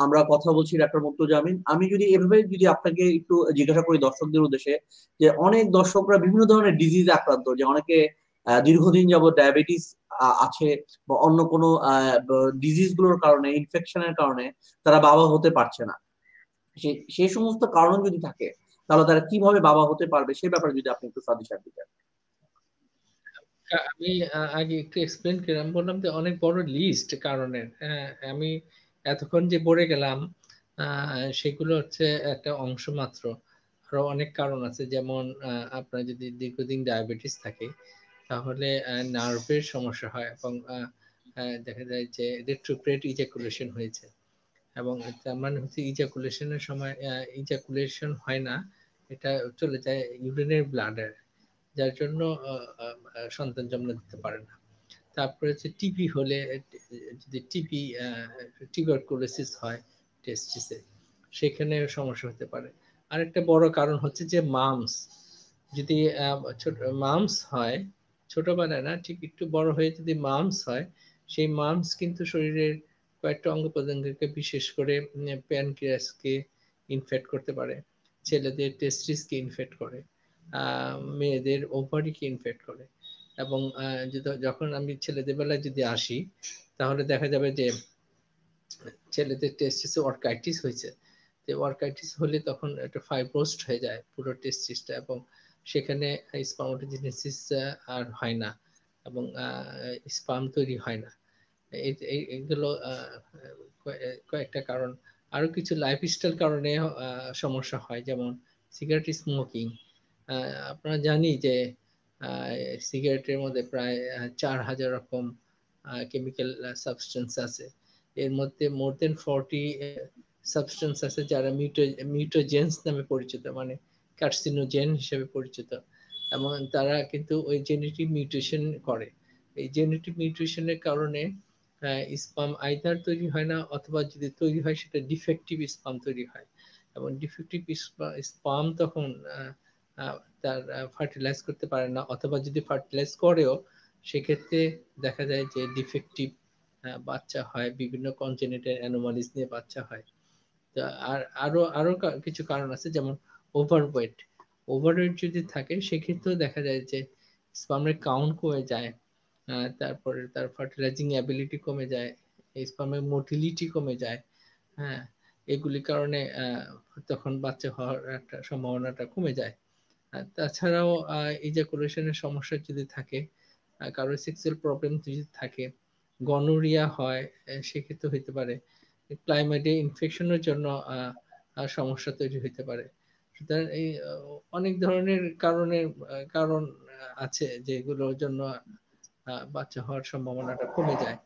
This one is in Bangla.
আমরা কথা বলছি ডাক্তার মুর্তজা আমিন। আমি যদি এভাবে যদি আপনাকে একটু জিজ্ঞাসা করি দর্শকদের উদ্দেশ্যে, যে অনেক দর্শকরা বিভিন্ন ধরনের ডিজিজে আক্রান্ত, যে অনেকে দীর্ঘদিন যাবত ডায়াবেটিস আছে, বা অন্য কোনো ডিজিজ গুলোর কারণে, ইনফেকশনের কারণে তারা বাবা হতে পারছে না। সেই সমস্ত কারণ যদি থাকে, তাহলে তারা কিভাবে বাবা হতে পারবে সে ব্যাপারে যদি আপনি একটু সাজেশন দিতেন। আমি আগে একটু এক্সপ্লেন করলাম, বললাম যে অনেক বড় লিস্ট কারণের। আমি এতক্ষণ যে বলে গেলাম সেগুলো হচ্ছে একটা অংশ মাত্র। আরো অনেক কারণ আছে, যেমন আপনার যদি দীর্ঘদিন ডায়াবেটিস থাকে তাহলে নার্ভের সমস্যা হয়, এবং দেখা যায় যে রেট্রোগ্রেড ইজাকুলেশন হয়েছে, এবং তার মানে হচ্ছে ইজাকুলেশনের সময় ইজাকুলেশন হয় না, এটা চলে যায় ইউরিনের ব্লাডে, যার জন্য সন্তান জন্ম দিতে পারে না। তারপরে হচ্ছে টিবি হলে, যদি টিবি টিউবারকুলোসিস হয় টেস্টিসে, সেখানে সমস্যা হতে পারে। আরেকটা বড় কারণ হচ্ছে যে মামস, যদি ছোট মামস হয়, ছোটবেলায় না, ঠিক একটু বড় হয়ে যদি মামস হয়, সেই মামস কিন্তু শরীরের কয়েকটা অঙ্গ প্রত্যঙ্গকে, বিশেষ করে প্যানক্রিয়াসকে ইনফেক্ট করতে পারে, ছেলেদের টেস্টিসকে ইনফেক্ট করে, মেয়েদের ওভারিকে ইনফেক্ট করে। এবং যখন আমি ছেলেদের বেলায় যদি আসি, তাহলে দেখা যাবে যে ছেলেদের টেস্টিসে অর্কাইটিস হয়েছে। যে অর্কাইটিস হলে তখন একটা ফাইব্রোস্ট হয়ে যায় পুরো টেস্টিসটা, এবং সেখানে স্পার্মাটোজেনেসিস আর হয় না, এবং স্পার্ম তৈরি হয় না। এগুলো কয়েকটা কারণ। আরো কিছু লাইফস্টাইল কারণে সমস্যা হয়, যেমন সিগারেট স্মোকিং। আপনারা জানি যে সিগারেটের মধ্যে প্রায় 4,000 রকম কেমিক্যাল সাবস্টেন্স আছে। এর মধ্যে মোর দেন 40 সাবস্টেন্স আছে যারা মিউটোজেন্স নামে পরিচিত, মানে কার্সিনোজেন হিসেবে পরিচিত, এবং তারা কিন্তু ওই জেনেটিক মিউটেশন করে। এই জেনেটিক মিউটেশনের কারণে স্পাম আইদার তৈরি হয় না, অথবা যদি তৈরি হয় সেটা ডিফেক্টিভ স্পাম তৈরি হয়, এবং ডিফেক্টিভ স্পাম তখন তার ফার্টিলাইজ করতে পারে না, অথবা যদি ফার্টিলাইজ করেও সেক্ষেত্রে দেখা যায় যে ডিফেক্টিভ বাচ্চা হয়, বিভিন্ন কনজেনিটাল অ্যানোমালিস নিয়ে বাচ্চা হয়। আর আরো আরো কিছু কারণ আছে, যেমন ওভারওয়েট। ওভারওয়েট যদি থাকে সেক্ষেত্রেও দেখা যায় যে স্পামের কাউন্ট কমে যায়, তারপরে তার ফার্টিলাইজিং অ্যাবিলিটি কমে যায়, স্পামের মোটিলিটি কমে যায়। হ্যাঁ, এগুলির কারণে তখন বাচ্চা হওয়ার একটা সম্ভাবনাটা কমে যায়। তাছাড়াও ইজাকুলেশনের সমস্যা যদি থাকে, কারো সেক্সুয়াল প্রবলেম যদি থাকে, গনোরিয়া হয়, সেক্ষেত্রে হইতে পারে। ক্লাইমেটে ইনফেকশনের জন্য সমস্যা তৈরি হতে পারে। সুতরাং এই অনেক ধরনের কারণ আছে যেগুলোর জন্য বাচ্চা হওয়ার সম্ভাবনাটা কমে যায়।